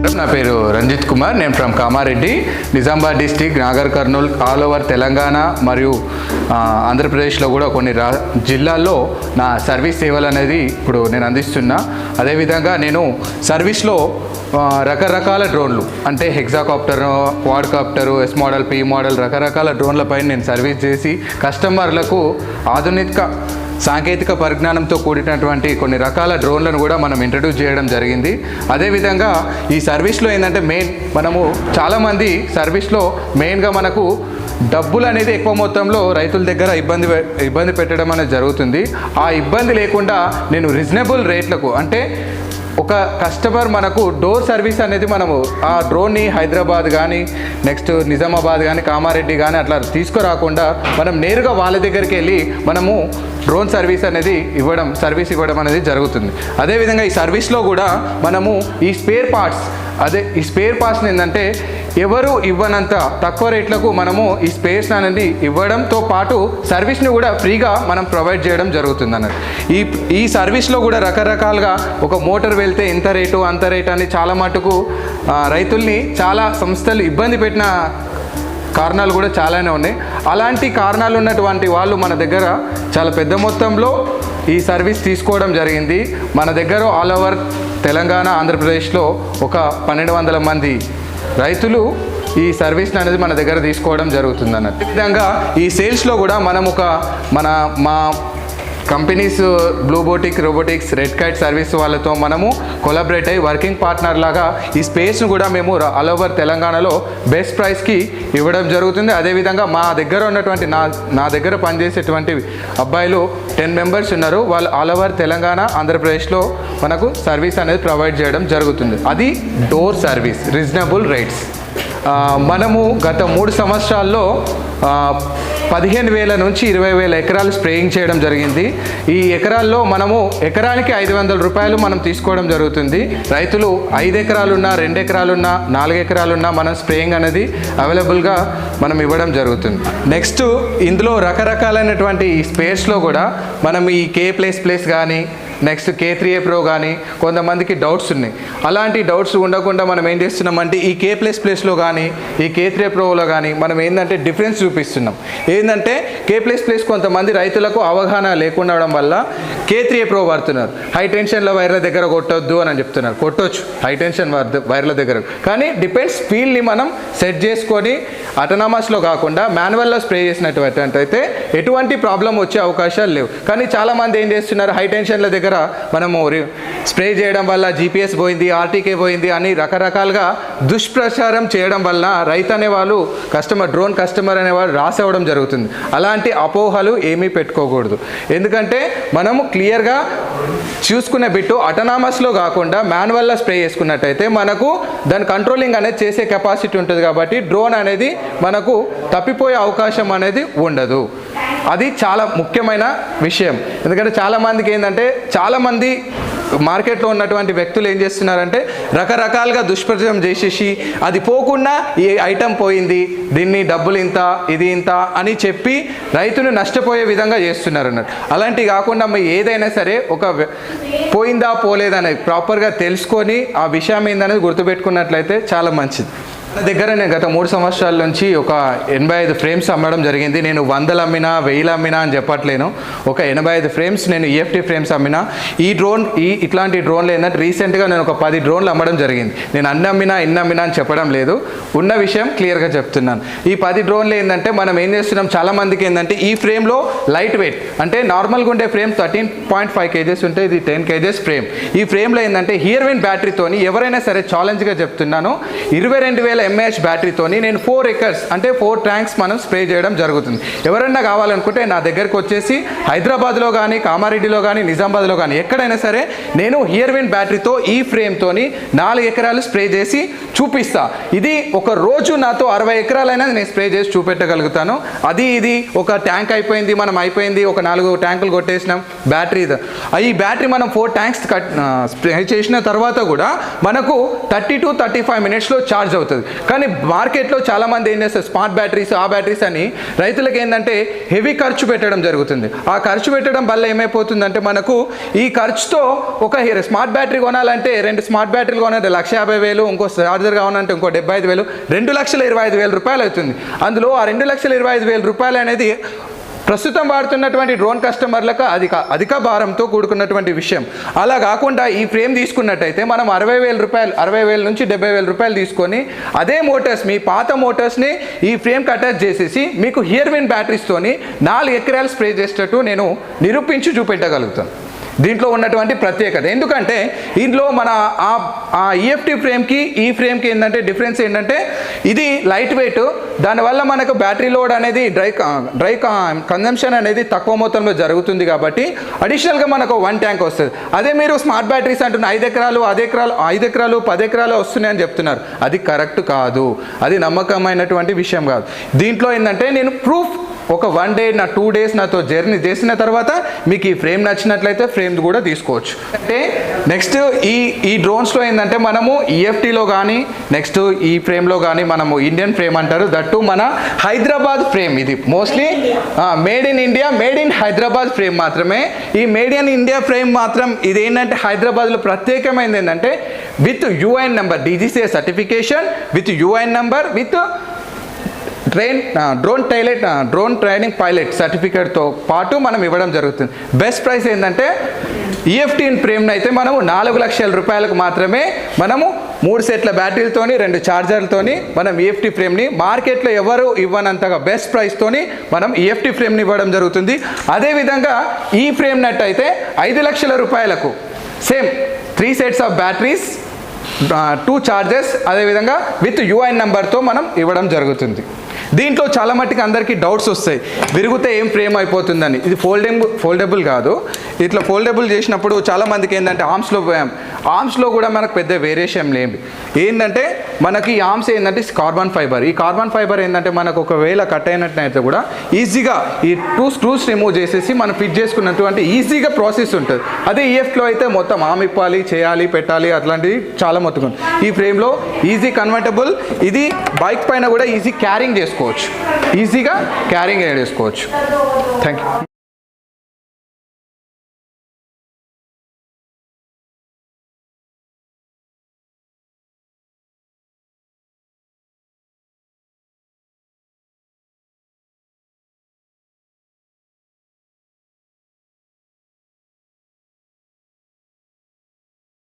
నమస్కారం, నా పేరు రంజిత్ కుమార్. నేను from Kamareddy, Nizamabad district, Nagar Kurnool, all over Telangana మరియు ఆంధ్రప్రదేశ్లో కూడా కొన్ని జిల్లాల్లో నా సర్వీస్ సేవలు అనేది ఇప్పుడు నేను అందిస్తున్నా. అదేవిధంగా నేను సర్వీస్లో రకరకాల డ్రోన్లు అంటే hexacopter, quadcopter, S model, P model రకరకాల డ్రోన్లపై నేను సర్వీస్ చేసి కస్టమర్లకు ఆధునిక సాంకేతిక పరిజ్ఞానంతో కూడినటువంటి కొన్ని రకాల డ్రోన్లను కూడా మనం ఇంట్రడ్యూస్ చేయడం జరిగింది. అదేవిధంగా ఈ సర్వీస్లో ఏంటంటే మనము చాలామంది సర్వీస్లో మెయిన్గా మనకు డబ్బులు అనేది ఎక్కువ మొత్తంలో రైతుల దగ్గర ఇబ్బంది పెట్టడం అనేది జరుగుతుంది. ఆ ఇబ్బంది లేకుండా నేను రీజనబుల్ రేట్లకు అంటే ఒక కస్టమర్ మనకు డోర్ సర్వీస్ అనేది మనము ఆ డ్రోన్ని హైదరాబాద్ కానీ నెక్స్ట్ నిజామాబాద్ కానీ కామారెడ్డి కానీ అట్లా తీసుకురాకుండా మనం నేరుగా వాళ్ళ దగ్గరికి వెళ్ళి మనము డ్రోన్ సర్వీస్ ఇవ్వడం అనేది జరుగుతుంది. అదేవిధంగా ఈ సర్వీస్లో కూడా మనము ఈ స్పేర్ పార్ట్స్ని ఏంటంటే ఎవరు ఇవ్వనంత తక్కువ రేట్లకు మనము ఈ స్పేస్ అనేది ఇవ్వడంతో పాటు సర్వీస్ని కూడా ఫ్రీగా మనం ప్రొవైడ్ చేయడం జరుగుతుంది అన్నట్టు. ఈ సర్వీస్లో కూడా రకరకాలుగా ఒక మోటార్ వెళ్తే ఇంత రేటు అంత రేటు అని చాలా మటుకు రైతుల్ని చాలా సంస్థలు ఇబ్బంది పెట్టిన కారణాలు కూడా చాలానే ఉన్నాయి. అలాంటి కారణాలు ఉన్నటువంటి వాళ్ళు మన దగ్గర చాలా పెద్ద మొత్తంలో ఈ సర్వీస్ తీసుకోవడం జరిగింది. మన దగ్గర ఆల్ ఓవర్ తెలంగాణ, ఆంధ్రప్రదేశ్లో ఒక 1200 మంది రైతులు ఈ సర్వీస్ని అనేది మన దగ్గర తీసుకోవడం జరుగుతుంది అన్నట్టు. ఈ విధంగా ఈ సేల్స్లో కూడా మనం మా companies blue boutique, robotics, red kite service వాళ్ళతో మనము కొలాబరేట్ అయ్యి వర్కింగ్ పార్ట్నర్ లాగా ఈ స్పేస్ను కూడా మేము ఆల్ ఓవర్ తెలంగాణలో బెస్ట్ ప్రైస్కి ఇవ్వడం జరుగుతుంది. అదేవిధంగా మా దగ్గర ఉన్నటువంటి నా దగ్గర పనిచేసేటువంటి అబ్బాయిలు 10 మెంబర్స్ ఉన్నారు. వాళ్ళు ఆల్ ఓవర్ తెలంగాణ, ఆంధ్రప్రదేశ్లో మనకు సర్వీస్ అనేది ప్రొవైడ్ చేయడం జరుగుతుంది. అది డోర్ సర్వీస్, రీజనబుల్ రేట్స్. మనము గత 3 సంవత్సరాల్లో 15,000 నుంచి 20,000 ఎకరాలు స్ప్రేయింగ్ చేయడం జరిగింది. ఈ ఎకరాల్లో మనము ఎకరానికి 500 రూపాయలు మనం తీసుకోవడం జరుగుతుంది. రైతులు 5 ఎకరాలున్నా, 2 ఎకరాలున్నా, 4 ఎకరాలున్నా మనం స్ప్రేయింగ్ అనేది అవైలబుల్గా మనం ఇవ్వడం జరుగుతుంది. నెక్స్ట్ ఇందులో రకరకాలైనటువంటి ఈ స్పేస్లో కూడా మనం ఈ K++ కానీ నెక్స్ట్ K3A Pro కానీ కొంతమందికి డౌట్స్ ఉన్నాయి. అలాంటి డౌట్స్ ఉండకుండా మనం ఏం చేస్తున్నామంటే ఈ K++లో కానీ ఈ K3A Proలో కానీ మనం ఏంటంటే డిఫరెన్స్ చూపిస్తున్నాం. ఏంటంటే K++ కొంతమంది రైతులకు అవగాహన లేకుండడం వల్ల K3A Pro వాడుతున్నారు. హై టెన్షన్ల వైర్ల దగ్గర కొట్టొద్దు అని చెప్తున్నారు. కొట్టొచ్చు హై టెన్షన్ వైర్ల దగ్గర, కానీ డిపెండ్స్ స్పీడ్ని మనం సెట్ చేసుకొని అటోనమస్లో కాకుండా మాన్యువల్లో స్ప్రే చేసినటువంటి అయితే ఎటువంటి ప్రాబ్లం వచ్చే అవకాశాలు లేవు. కానీ చాలామంది ఏం చేస్తున్నారు, హై టెన్షన్ల దగ్గర మనము స్ప్రే చేయడం వల్ల GPS పోయింది, RTK పోయింది అని రకరకాలుగా దుష్ప్రచారం చేయడం వల్ల రైతు అనేవాళ్ళు డ్రోన్ కస్టమర్ అనేవాళ్ళు రాసి అవ్వడం జరుగుతుంది. అలాంటి అపోహలు ఏమీ పెట్టుకోకూడదు. ఎందుకంటే మనము క్లియర్గా చూసుకునే బిట్టు అటోనమస్లో కాకుండా మాన్యువల్లో స్ప్రే చేసుకున్నట్టయితే మనకు దాని కంట్రోలింగ్ అనేది చేసే కెపాసిటీ ఉంటుంది. కాబట్టి డ్రోన్ అనేది మనకు తప్పిపోయే అవకాశం అనేది ఉండదు. అది చాలా ముఖ్యమైన విషయం. ఎందుకంటే చాలామందికి ఏంటంటే చాలామంది మార్కెట్లో ఉన్నటువంటి వ్యక్తులు ఏం చేస్తున్నారంటే రకరకాలుగా దుష్ప్రచారం చేసేసి అది పోకుండా ఈ ఐటెం పోయింది, దీన్ని డబ్బులు ఇంత, ఇది ఇంత అని చెప్పి రైతును నష్టపోయే విధంగా చేస్తున్నారు అన్నట్టు. అలాంటివి కాకుండా ఏదైనా సరే ఒక పోయిందా పోలేదనేది ప్రాపర్గా తెలుసుకొని ఆ విషయం ఏందనేది గుర్తుపెట్టుకున్నట్లయితే చాలా మంచిది. దగ్గర నేను గత 3 సంవత్సరాల నుంచి ఒక 85 ఫ్రేమ్స్ అమ్మడం జరిగింది. నేను 100 అమ్మినా 1000 అమ్మినా అని చెప్పట్లేను. ఒక 85 ఫ్రేమ్స్ నేను EFT ఫ్రేమ్స్ అమ్మినా. ఇట్లాంటి డ్రోన్లు ఏంటంటే రీసెంట్గా నేను ఒక 10 డ్రోన్లు అమ్మడం జరిగింది. నేను అన్ని అమ్మినా ఇన్ని అమ్మినా అని చెప్పడం లేదు, ఉన్న విషయం క్లియర్గా చెప్తున్నాను. ఈ 10 డ్రోన్లు ఏంటంటే మనం ఏం చేస్తున్నాం, చాలామందికి ఏంటంటే ఈ ఫ్రేమ్లో లైట్ వెయిట్ అంటే నార్మల్గా ఉండే ఫ్రేమ్ 13.5 kgs ఉంటే ఇది 10 kgs ఫ్రేమ్. ఈ ఫ్రేమ్లో ఏంటంటే హియర్విన్ బ్యాటరీతోని ఎవరైనా సరే ఛాలెంజ్గా చెప్తున్నాను 22,000 mAh బ్యాటరీతోని నేను 4 acres అంటే 4 ట్యాంక్స్ మనం స్ప్రే చేయడం జరుగుతుంది. ఎవరైనా కావాలనుకుంటే నా దగ్గరకు వచ్చేసి హైదరాబాద్లో కానీ, కామారెడ్డిలో కానీ, నిజామాబాద్లో కానీ ఎక్కడైనా సరే నేను హియర్విన్ బ్యాటరీతో ఈ ఫ్రేమ్తోని 4 ఎకరాలు స్ప్రే చేసి చూపిస్తా. ఇది ఒక రోజు నాతో 60 ఎకరాలైనా నేను స్ప్రే చేసి చూపెట్టగలుగుతాను. ఇది ఒక ట్యాంక్ అయిపోయింది, ఒక 4 ట్యాంకులు కొట్టేసినాం బ్యాటరీ. ఈ బ్యాటరీ మనం 4 ట్యాంక్స్ స్ప్రే చేసిన తర్వాత కూడా మనకు 30 to 35 minutes ఛార్జ్ అవుతుంది. కానీ మార్కెట్లో చాలామంది ఏం చేస్తారు, స్మార్ట్ బ్యాటరీస్ ఆ బ్యాటరీస్ అని రైతులకు ఏంటంటే హెవీ ఖర్చు పెట్టడం జరుగుతుంది. ఆ ఖర్చు పెట్టడం వల్ల ఏమైపోతుందంటే మనకు ఈ ఖర్చుతో ఒక స్మార్ట్ బ్యాటరీ కొనాలంటే 2 స్మార్ట్ బ్యాటరీలు కొనాలంటే 1,50,000, ఇంకో చార్జర్ కావాలంటే ఇంకో 75,000, 2,25,000 రూపాయలు అవుతుంది. అందులో ఆ 2,25,000 రూపాయలు అనేది ప్రస్తుతం వాడుతున్నటువంటి డ్రోన్ కస్టమర్లకు అధిక భారంతో కూడుకున్నటువంటి విషయం. అలా కాకుండా ఈ ఫ్రేమ్ తీసుకున్నట్టయితే మనం 60,000 నుంచి 70,000 రూపాయలు తీసుకొని అదే మోటార్స్, మీ పాత మోటార్స్ని ఈ ఫ్రేమ్కి అటాచ్ చేసేసి మీకు హియర్ విన్ బ్యాటరీస్తోని 4 ఎకరాలు స్ప్రే చేసేటట్టు నేను నిరూపించి చూపెట్టగలుగుతాను. దీంట్లో ఉన్నటువంటి ప్రత్యేకత ఎందుకంటే ఇందులో మన ఆ ఈఎఫ్టీ ఫ్రేమ్కి ఈ ఫ్రేమ్కి ఏంటంటే డిఫరెన్స్ ఏంటంటే ఇది లైట్ వెయిట్, దానివల్ల మనకు బ్యాటరీ లోడ్ అనేది డ్రై కన్జంప్షన్ అనేది తక్కువ మొత్తంలో జరుగుతుంది కాబట్టి అడిషనల్గా మనకు 1 ట్యాంక్ వస్తుంది. అదే మీరు స్మార్ట్ బ్యాటరీస్ అంటున్న 5 ఎకరాలు 10 ఎకరాలు వస్తున్నాయని చెప్తున్నారు. అది కరెక్ట్ కాదు, అది నమ్మకమైనటువంటి విషయం కాదు. దీంట్లో ఏంటంటే నేను ప్రూఫ్ ఒక 1 డే 2 డేస్ నాతో జర్నీ చేసిన తర్వాత మీకు ఈ ఫ్రేమ్ నచ్చినట్లయితే ఫ్రేమ్ కూడా తీసుకోవచ్చు. అంటే నెక్స్ట్ ఈ డ్రోన్స్లో ఏంటంటే మనము ఈఎఫ్టీలో కానీ నెక్స్ట్ ఈ ఫ్రేమ్లో కానీ మనము ఇండియన్ ఫ్రేమ్ అంటారు, దట్టు మన హైదరాబాద్ ఫ్రేమ్. ఇది mostly made in India, made in Hyderabad frame మాత్రమే. ఈ మేడ్ ఇన్ ఇండియా ఫ్రేమ్ మాత్రం ఇది ఏంటంటే హైదరాబాద్లో ప్రత్యేకమైనది ఏంటంటే with UIN number, DGCA certification with UIN number with drone training pilot సర్టిఫికేట్తో పాటు మనం ఇవ్వడం జరుగుతుంది. బెస్ట్ ప్రైస్ ఏంటంటే ఈఎఫ్టీ ఫ్రేమ్ని అయితే మనము 4 లక్షల రూపాయలకు మాత్రమే మనము 3 సెట్ల బ్యాటరీలతోని 2 ఛార్జర్లతోని మనం ఈఎఫ్టీ ఫ్రేమ్ని మార్కెట్లో ఎవరు ఇవ్వనంతగా బెస్ట్ ప్రైస్తోని మనం ఈఎఫ్టీ ఫ్రేమ్ని ఇవ్వడం జరుగుతుంది. అదేవిధంగా ఈ ఫ్రేమ్ నట్ అయితే 5 లక్షల రూపాయలకు same 3 sets of batteries, 2 chargers, అదేవిధంగా విత్ యూఐఎన్ నెంబర్తో మనం ఇవ్వడం జరుగుతుంది. దీంట్లో చాలా మట్టుకు అందరికీ డౌట్స్ వస్తాయి, విరిగితే ఏం ఫ్రేమ్ అయిపోతుందని. ఇది ఫోల్డబుల్ కాదు. ఇట్లా ఫోల్డబుల్ చేసినప్పుడు చాలామందికి ఏంటంటే ఆర్మ్స్లో కూడా మనకు పెద్ద వేరియేషన్ లేవు. ఏంటంటే మనకి ఈ ఆర్మ్స్ ఏంటంటే కార్బన్ ఫైబర్. ఈ కార్బన్ ఫైబర్ ఏంటంటే మనకు ఒకవేళ కట్ అయినట్లయితే కూడా ఈజీగా ఈ 2 స్క్రూస్ రిమూవ్ చేసేసి మనం ఫిట్ చేసుకున్నటువంటి ఈజీగా ప్రాసెస్ ఉంటుంది. అదే ఈఎఫ్లో అయితే మొత్తం ఆర్మ్ ఇప్పాలి, చేయాలి, పెట్టాలి, అట్లాంటివి చాలా మొత్తం. ఈ ఫ్రేమ్లో ఈజీ కన్వర్టబుల్, ఇది బైక్ పైన కూడా ఈజీ క్యారింగ్ చేసుకోవచ్చు, ఈజీగా క్యారింగ్ చేసుకోవచ్చు. Thank you.